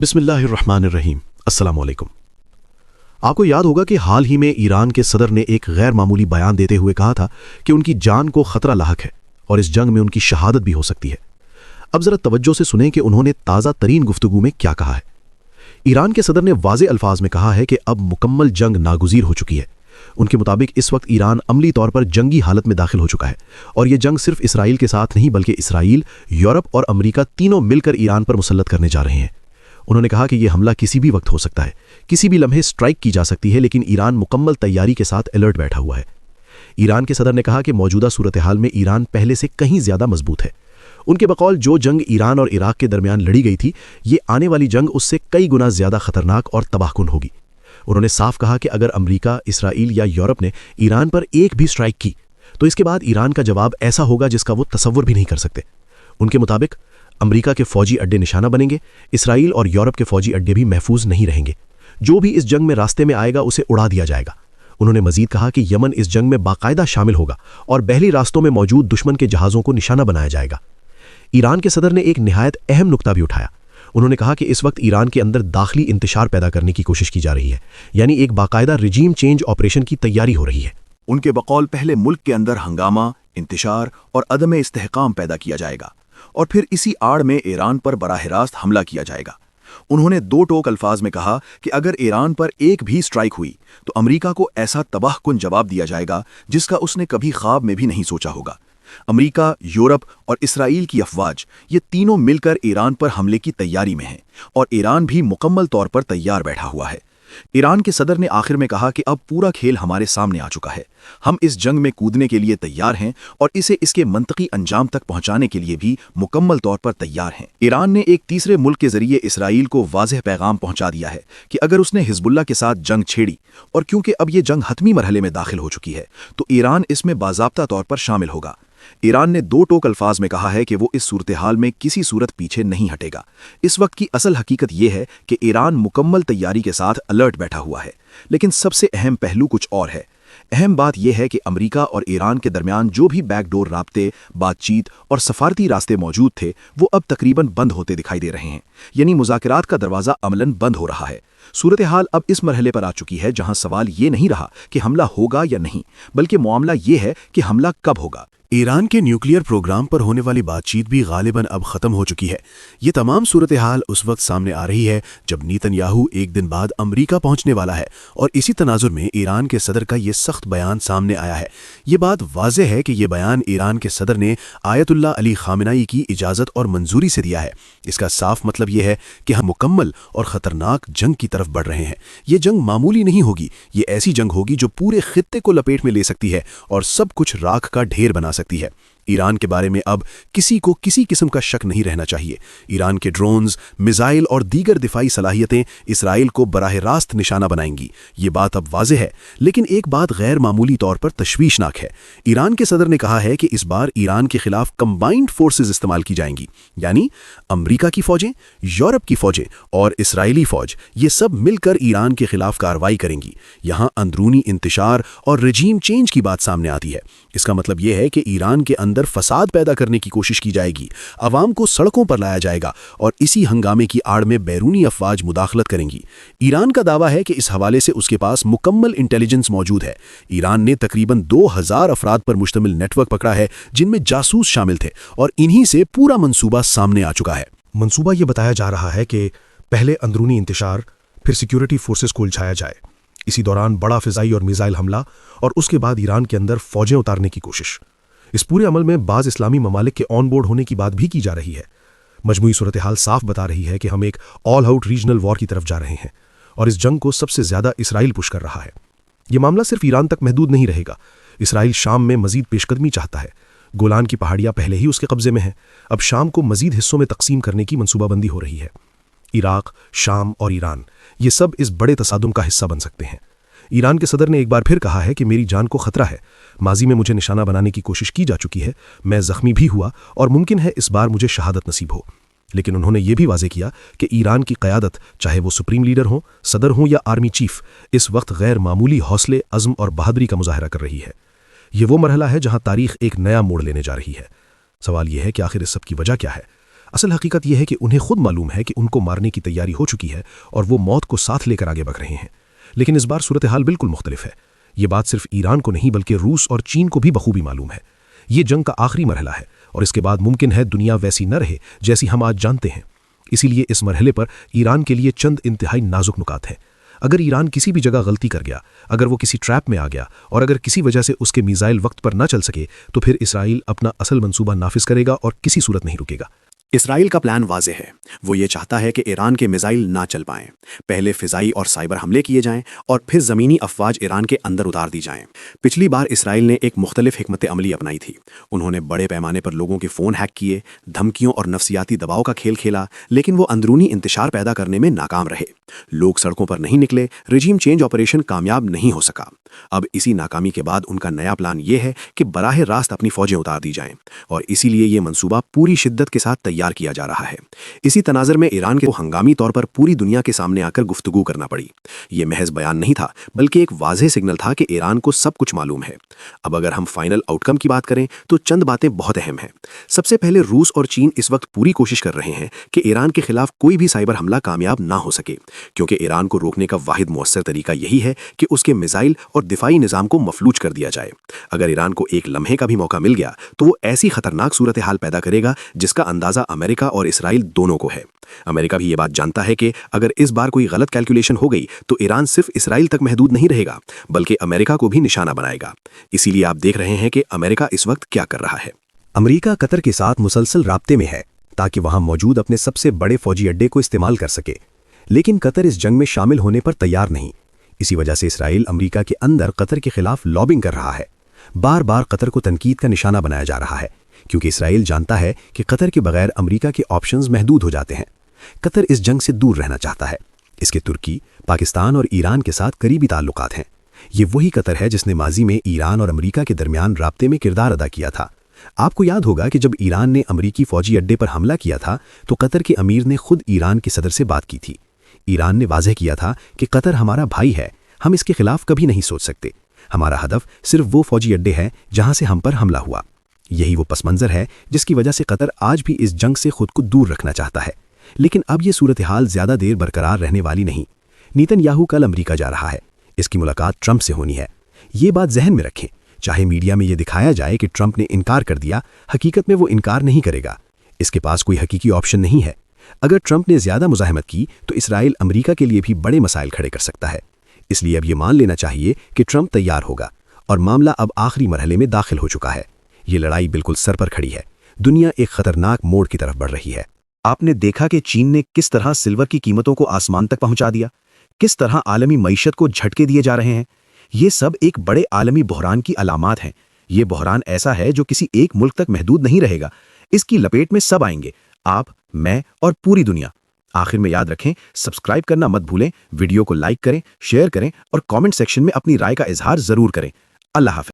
बिस्मिल्लाहिर रहमानिर रहीम। अस्सलाम वालेकुम। आपको याद होगा कि हाल ही में ईरान के सदर ने एक गैर मामूली बयान देते हुए कहा था कि उनकी जान को खतरा लाहक है और इस जंग में उनकी शहादत भी हो सकती है। अब जरा तवज्जो से सुनें कि उन्होंने ताज़ा तरीन गुफ्तगू में क्या कहा है। ईरान के सदर ने वाज़े अल्फाज में कहा है कि अब मुकम्मल जंग नागुज़ीर हो चुकी है। उनके मुताबिक इस वक्त ईरान अमली तौर पर जंगी हालत में दाखिल हो चुका है और यह जंग सिर्फ इसराइल के साथ नहीं बल्कि इसराइल, यूरोप और अमरीका तीनों मिलकर ईरान पर मुसल्लत करने जा रहे हैं। उन्होंने कहा कि यह हमला किसी भी वक्त हो सकता है, किसी भी लम्हे स्ट्राइक की जा सकती है, लेकिन ईरान मुकम्मल तैयारी के साथ अलर्ट बैठा हुआ है। ईरान के सदर ने कहा कि मौजूदा सूरत हाल में ईरान पहले से कहीं ज्यादा मजबूत है। उनके बकौल जो जंग ईरान और इराक के दरमियान लड़ी गई थी, ये आने वाली जंग उससे कई गुना ज्यादा खतरनाक और तबाहकुन होगी। उन्होंने साफ कहा कि अगर अमरीका, इसराइल या यूरोप ने ईरान पर एक भी स्ट्राइक की तो इसके बाद ईरान का जवाब ऐसा होगा जिसका वो तसव्वुर भी नहीं कर सकते। उनके मुताबिक अमरीका के फौजी अड्डे निशाना बनेंगे, इसराइल और यूरोप के फौजी अड्डे भी महफूज नहीं रहेंगे। जो भी इस जंग में रास्ते में आएगा उसे उड़ा दिया जाएगा। उन्होंने मजीद कहा कि यमन इस जंग में बाकायदा शामिल होगा और बहरी रास्तों में मौजूद दुश्मन के जहाज़ों को निशाना बनाया जाएगा। ईरान के सदर ने एक निहायत अहम नुक्ता भी उठाया। उन्होंने कहा कि इस वक्त ईरान के अंदर दाखिली इंतशार पैदा करने की कोशिश की जा रही है, यानी एक बाकायदा रिजीम चेंज ऑपरेशन की तैयारी हो रही है। उनके बकौल पहले मुल्क के अंदर हंगामा, इंतशार और अदम इस्तेहकाम पैदा किया जाएगा और फिर इसी आड़ में ईरान पर बराह रास्त हमला किया जाएगा। उन्होंने दो टोक अल्फाज में कहा कि अगर ईरान पर एक भी स्ट्राइक हुई तो अमरीका को ऐसा तबाहकुन जवाब दिया जाएगा जिसका उसने कभी ख्वाब में भी नहीं सोचा होगा। अमरीका, यूरोप और इसराइल की अफवाज ये तीनों मिलकर ईरान पर हमले की तैयारी में हैं और ईरान भी मुकम्मल तौर पर तैयार बैठा हुआ है। ईरान के सदर ने आखिर में कहा कि अब पूरा खेल हमारे सामने आ चुका है। हम इस जंग में कूदने के लिए तैयार हैं और इसे इसके मंतकी अंजाम तक पहुंचाने के लिए भी मुकम्मल तौर पर तैयार हैं। ईरान ने एक तीसरे मुल्क के जरिए इसराइल को वाज़ेह पैगाम पहुंचा दिया है कि अगर उसने हिजबुल्लाह के साथ जंग छेड़ी और क्योंकि अब ये जंग हतमी मरहले में दाखिल हो चुकी है तो ईरान इसमें बाज़ाब्ता तौर पर शामिल होगा। ईरान ने दो टोक अल्फाज में कहा है कि वो इस सूरत हाल में किसी सूरत पीछे नहीं हटेगा। इस वक्त की असल हकीकत यह है कि ईरान मुकम्मल तैयारी के साथ अलर्ट बैठा हुआ है, लेकिन सबसे अहम पहलू कुछ और है। अहम बात यह है कि अमरीका और ईरान के दरमियान जो भी बैकडोर राब्ते, बातचीत और सफारती रास्ते मौजूद थे वो अब तकरीबन बंद होते दिखाई दे रहे हैं, यानी मुज़ाकरात का दरवाज़ा अमलन बंद हो रहा है। सूरत हाल अब इस मरहले पर आ चुकी है जहां सवाल ये नहीं रहा कि हमला होगा या नहीं, बल्कि मामला ये है कि हमला कब होगा। ईरान के न्यूक्लियर प्रोग्राम पर होने वाली बातचीत भी गालिबन अब खत्म हो चुकी है। ये तमाम सूरत हाल उस वक्त सामने आ रही है जब नेतन्याहू एक दिन बाद अमरीका पहुंचने वाला है और इसी तनाजुर में ईरान के सदर का ये सख्त बयान सामने आया है। ये बात वाज़ेह है कि यह बयान ईरान के सदर ने आयतुल्लाह अली खामेनेई की इजाज़त और मंजूरी से दिया है। इसका साफ मतलब यह है कि हम मुकम्मल और ख़तरनाक जंग की तरफ बढ़ रहे हैं। ये जंग मामूली नहीं होगी, ये ऐसी जंग होगी जो पूरे खित्ते को लपेट में ले सकती है और सब कुछ राख का ढेर बना सकती है। ईरान के बारे में अब किसी को किसी किस्म का शक नहीं रहना चाहिए। ईरान के ड्रोन्स, मिसाइल और दीगर दिफाई सलाहियतें इसराइल को बराह रास्त निशाना बनाएंगी। ये बात अब वाज़ेह है, लेकिन एक बात गैर मामूली तौर पर तशवीशनाक है। ईरान के सदर ने कहा है कि इस बार ईरान के खिलाफ कंबाइंड फोर्सेज इस्तेमाल की जाएंगी, यानी अमरीका की फौजें, यूरोप की फौजें और इसराइली फौज ये सब मिलकर ईरान के खिलाफ कार्रवाई करेंगी। यहां अंदरूनी इंतशार और रजीम चेंज की बात सामने आती है। इसका मतलब यह है कि ईरान के अंदर फसाद पैदा करने की कोशिश की जाएगी, अवाम को सड़कों पर लाया जाएगा और इसी हंगामे की आड़ में बैरूनी अफवाज मुदाखलत करेंगी। ईरान का दावा है कि इस हवाले से उसके पास मुकम्मल इंटेलिजेंस मौजूद है। ईरान ने तकरीबन 2000 अफराद पर मुश्तमिल नेटवर्क पकड़ा है जिनमें जासूस शामिल थे और इन्हीं से पूरा मंसूबा सामने आ चुका है। मंसूबा ये बताया जा रहा है कि पहले अंदरूनी इंतशार, फिर सिक्योरिटी फोर्सेस को उलझाया जाए, इसी दौरान बड़ा फिजाई और मिसाइल हमला और उसके बाद ईरान के अंदर फौजें उतारने की कोशिश। इस पूरे अमल में बाज़ इस्लामी ममालिक के ऑन बोर्ड होने की बात भी की जा रही है। मजमूई सूरत हाल साफ बता रही है कि हम एक ऑल आउट रीजनल वॉर की तरफ जा रहे हैं और इस जंग को सबसे ज्यादा इसराइल पुश कर रहा है। यह मामला सिर्फ ईरान तक महदूद नहीं रहेगा। इसराइल शाम में मजीद पेशकदमी चाहता है। गोलान की पहाड़ियां पहले ही उसके कब्जे में हैं, अब शाम को मजीद हिस्सों में तकसीम करने की मनसूबाबंदी हो रही है। इराक, शाम और ईरान ये सब इस बड़े तसादुम का हिस्सा बन सकते हैं। ईरान के सदर ने एक बार फिर कहा है कि मेरी जान को खतरा है। माजी में मुझे निशाना बनाने की कोशिश की जा चुकी है, मैं जख्मी भी हुआ और मुमकिन है इस बार मुझे शहादत नसीब हो। लेकिन उन्होंने ये भी वाज़ेह किया कि ईरान की क़यादत, चाहे वो सुप्रीम लीडर हो, सदर हो या आर्मी चीफ, इस वक्त गैर मामूली हौसले, अज़्म और बहादुरी का मुजाहरा कर रही है। ये वो मरहला है जहां तारीख एक नया मोड़ लेने जा रही है। सवाल यह है कि आखिर इस सब की वजह क्या है। اصل حقیقت یہ ہے کہ انہیں خود معلوم ہے کہ ان کو مارنے کی تیاری ہو چکی ہے اور وہ موت کو ساتھ لے کر آگے بڑھ رہے ہیں، لیکن اس بار صورتحال بالکل مختلف ہے۔ یہ بات صرف ایران کو نہیں بلکہ روس اور چین کو بھی بخوبی معلوم ہے۔ یہ جنگ کا آخری مرحلہ ہے اور اس کے بعد ممکن ہے دنیا ویسی نہ رہے جیسی ہم آج جانتے ہیں۔ اسی لیے اس مرحلے پر ایران کے لیے چند انتہائی نازک نکات ہیں۔ اگر ایران کسی بھی جگہ غلطی کر گیا، اگر وہ کسی ٹریپ میں آ گیا اور اگر کسی وجہ سے اس کے میزائل وقت پر نہ چل سکے، تو پھر اسرائیل اپنا اصل منصوبہ نافذ کرے گا اور کسی صورت نہیں رکے گا۔ اسرائیل کا پلان واضح ہے۔ وہ یہ چاہتا ہے کہ ایران کے میزائل نہ چل پائیں، پہلے فضائی اور سائبر حملے کیے جائیں اور پھر زمینی افواج ایران کے اندر اتار دی جائیں۔ پچھلی بار اسرائیل نے ایک مختلف حکمت عملی اپنائی تھی۔ انہوں نے بڑے پیمانے پر لوگوں کے فون ہیک کیے، دھمکیوں اور نفسیاتی دباؤ کا کھیل کھیلا، لیکن وہ اندرونی انتشار پیدا کرنے میں ناکام رہے۔ لوگ سڑکوں پر نہیں نکلے، رجیم چینج آپریشن کامیاب نہیں ہو سکا۔ اب اسی ناکامی کے بعد ان کا نیا پلان یہ ہے کہ براہ راست اپنی فوجیں اتار دی جائیں، اور اسی لیے یہ منصوبہ پوری شدت کے ساتھ تیار کیا جا رہا ہے۔ اسی تناظر میں ایران کو ہنگامی طور پر پوری دنیا کے سامنے آ کر گفتگو کرنا پڑی۔ یہ محض بیان نہیں تھا بلکہ ایک واضح سگنل تھا کہ ایران کو سب کچھ معلوم ہے۔ اب اگر ہم فائنل آؤٹ کم کی بات کریں تو چند باتیں بہت اہم ہیں۔ سب سے پہلے روس اور چین اس وقت پوری کوشش کر رہے ہیں کہ ایران کے خلاف کوئی بھی سائبر حملہ کامیاب نہ ہو سکے، کیونکہ ایران کو روکنے کا واحد مؤثر طریقہ یہی ہے کہ اس کے میزائل اور دفاعی نظام کو مفلوج کر دیا جائے۔ اگر ایران کو ایک لمحے کا بھی موقع مل گیا تو وہ ایسی خطرناک صورتحال پیدا کرے گا جس کا اندازہ امریکہ اور اسرائیل دونوں کو ہے۔ امریکہ بھی یہ بات جانتا ہے کہ اگر اس بار کوئی غلط کیلکولیشن ہو گئی تو ایران صرف اسرائیل تک محدود نہیں رہے گا بلکہ امریکہ کو بھی نشانہ بنائے گا۔ اسی لیے آپ دیکھ رہے ہیں کہ امریکہ اس وقت کیا کر رہا ہے۔ امریکہ قطر کے ساتھ مسلسل رابطے میں ہے تاکہ وہاں موجود اپنے سب سے بڑے فوجی اڈے کو استعمال کر سکے، لیکن قطر اس جنگ میں شامل ہونے پر تیار نہیں۔ اسی وجہ سے اسرائیل امریکہ کے اندر قطر کے خلاف لابنگ کر رہا ہے۔ بار بار قطر کو تنقید کا نشانہ بنایا جا رہا ہے، کیونکہ اسرائیل جانتا ہے کہ قطر کے بغیر امریکہ کے آپشنز محدود ہو جاتے ہیں۔ قطر اس جنگ سے دور رہنا چاہتا ہے۔ اس کے ترکی، پاکستان اور ایران کے ساتھ قریبی تعلقات ہیں۔ یہ وہی قطر ہے جس نے ماضی میں ایران اور امریکہ کے درمیان رابطے میں کردار ادا کیا تھا۔ آپ کو یاد ہوگا کہ جب ایران نے امریکی فوجی اڈے پر حملہ کیا تھا تو قطر کے امیر نے خود ایران کے صدر سے بات کی تھی۔ ایران نے واضح کیا تھا کہ قطر ہمارا بھائی ہے، ہم اس کے خلاف کبھی نہیں سوچ سکتے۔ ہمارا ہدف صرف وہ فوجی اڈے ہے جہاں سے ہم پر حملہ ہوا۔ یہی وہ پس منظر ہے جس کی وجہ سے قطر آج بھی اس جنگ سے خود کو دور رکھنا چاہتا ہے، لیکن اب یہ صورتحال زیادہ دیر برقرار رہنے والی نہیں۔ نیتن یاہو کل امریکہ جا رہا ہے، اس کی ملاقات ٹرمپ سے ہونی ہے۔ یہ بات ذہن میں رکھیں، چاہے میڈیا میں یہ دکھایا جائے کہ ٹرمپ نے انکار کر دیا، حقیقت میں وہ انکار نہیں کرے گا۔ اس کے پاس کوئی حقیقی آپشن نہیں ہے۔ اگر ٹرمپ نے زیادہ مزاحمت کی تو اسرائیل امریکہ کے لیے بھی بڑے مسائل کھڑے کر سکتا ہے۔ اس لیے اب یہ مان لینا چاہیے کہ ٹرمپ تیار ہوگا اور معاملہ اب آخری مرحلے میں داخل ہو چکا ہے۔ یہ لڑائی بالکل سر پر کھڑی ہے۔ دنیا ایک خطرناک موڑ کی طرف بڑھ رہی ہے۔ آپ نے دیکھا کہ چین نے کس طرح سلور کی قیمتوں کو آسمان تک پہنچا دیا، کس طرح عالمی معیشت کو جھٹکے دیے جا رہے ہیں۔ یہ سب ایک بڑے عالمی بحران کی علامات ہیں۔ یہ بحران ایسا ہے جو کسی ایک ملک تک محدود نہیں رہے گا، اس کی لپیٹ میں سب آئیں گے، آپ، میں اور پوری دنیا۔ آخر میں یاد رکھیں، سبسکرائب کرنا مت بھولیں، ویڈیو کو لائک کریں، شیئر کریں اور کامنٹ سیکشن میں اپنی رائے کا اظہار ضرور کریں۔ اللہ حافظ۔